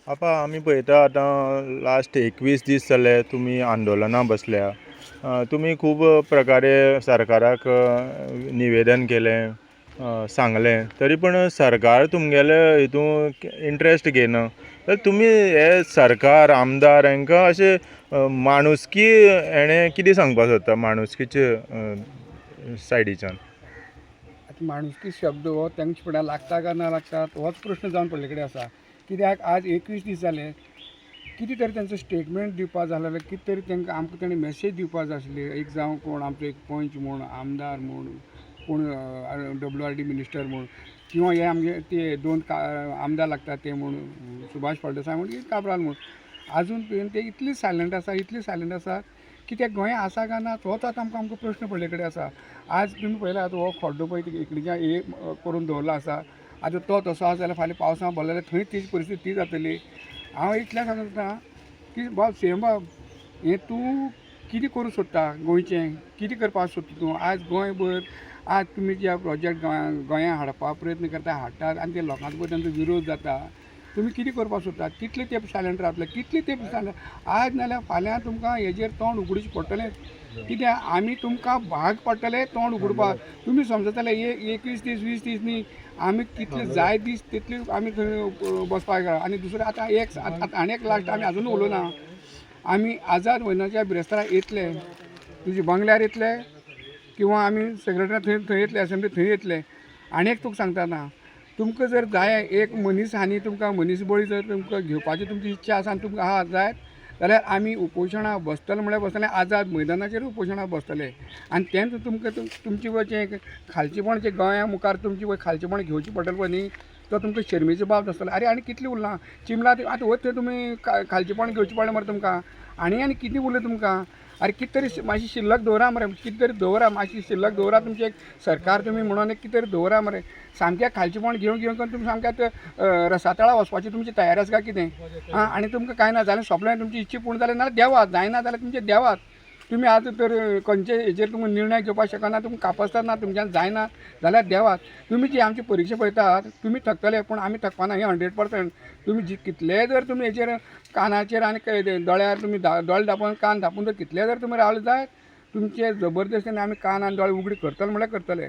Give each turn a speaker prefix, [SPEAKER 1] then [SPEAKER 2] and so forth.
[SPEAKER 1] आपा आमी पळयता आतां लास्ट 21 दीस जाले तुमी आंदोलनां बसल्या. तुमी खूब प्रकारे सरकाराक निवेदन केलें, सांगलें, तरी पण सरकार तुमगेले हितून इंट्रस्ट घेयना. तर तुमी हे सरकार आमदार हांकां अशें माणुसकी हेणें कितें सांगपाक सोदता माणुसकीचे सायडीच्यान?
[SPEAKER 2] आतां माणुसकी शब्द हो तेंचे फुड्यान लागता काय ना लागता होच प्रश्न जावन पडले कडेन आसा. कित्याक आज 21 दीस जाले, कितें तरी तेंचो स्टेटमेंट दिवपा जाय आसलें, कितें तरी तेंकां आमकां तेणी मेसेज दिवपा जाय आसली. एक जावं कोण आमचो एक पंच म्हूण, आमदार म्हूण, कोण WRD मिनिस्टर म्हूण, किंवा हे आमगे ते दोन आमदार लागतात ते म्हूण सुभाष फळदेसाय म्हूण काब्राल म्हूण, आजून पर्यंत ते इतली सायलंट आसा कित्याक गोंया आसा काय ना होच आतां आमकां प्रश्न पडले कडेन आसा. आज तुमी पळयला आतां हो खड्डो पळय इकडच्यान हे करून दवरलो आसा. आतां तो तसो आसा जाल्यार फाल्यां पावसान भरलो जाल्यार थंय तीच परिस्थिती ती जातली. हांव इतलें सांगता की बाब बाब हें तूं कितें करूं सोदता गोंयचें, कितें करपाक सोदता तूं? आज गोंयभर आज तुमी जे प्रोजेक्ट गोंया हाडपा प्रयत्न करता, हाडटात आनी ते लोकांचो पळय तांचो विरोध जाता. तुमी कितें करपाक सोदतात? कितले तेंप सायलंट रावतले? कितले तेंप सायलंट? आज नाल्यार फाल्यां तुमकां हेजेर तोंड उगडूचें पडटलें. कित्याक आमी तुमकां भाग पडटले तोंड उगडपाक. तुमी समजतले 21 दीस 20 दीस न्ही, आमी कितले जाय दीस तितले आमी थंय बसपाक आनी दुसरें आतां आनी एक लास्ट आमी आजून उलोवना. आमी आझाद मैदानाच्या बिरेस्तारा येतले, तुजे बंगल्यार येतले किंवा आमी सेक्रेटरी थंय येतले, असेंब्ली थंय येतले. आनी एक तुका सांगता ना, तुमकां जर जाय एक मनीस हानी तुमकां मनीसबळी जर तुमकां घेवपाची तुमची इच्छा आसा आनी तुमकां आहा जाय जाल्यार आमी उपोशणां बसतले म्हळ्यार बसतले, आझाद मैदानाचेर उपोशणां बसतले. आनी तेंच तुमकां तुमचें पळय खालचेपण जें गोंया मुखार तुमचें पळय खालचेपण घेवचें पडटलें पळय न्ही, तो तुमकां शर्मेचो बाब आसतलो. अरे आनी कितलें उरलां चिमला आतां वच थंय तुमी खालचेपण घेवचें पडलें मरे तुमकां. आनी कितें उरलें तुमकां? अरे कितें तरी मातशी शिल्लक दवरा मरे, कितें तरी दवरा, मातशी शिल्लक दवरा. तुमचें सरकार तुमी म्हणून एक कितें तरी दवरा मरे. सामकें खालचेपण घेवन तुमी सामकें रसातळा वचपाची तुमची तयारी आसा काय कितें? आनी तुमकां कांय ना जाल्यार सोंपलें तुमची इच्छा पूर्ण जालें नाल्यार देवात, जायना जाल्यार तुमचे देवात. तुमी आतां तर खंयचे हेजेर तुमी निर्णय घेवपाक शकना, तुमकां कापासतात ना, तुमच्यान जायना जाल्यार देवात. तुमी जी आमची परिक्षा पळयतात तुमी थकतले पूण आमी थकपाना, हें 100%. तुमी कितले जर तुमी हेजेर कानाचेर आनी दोळ्यार तुमी दोळे धांपून कान धांपून जर कितले जर तुमी रावले जायत तुमचे जबरदस्तीन आमी कान आनी दोळे उगडी करतले म्हळ्यार करतले.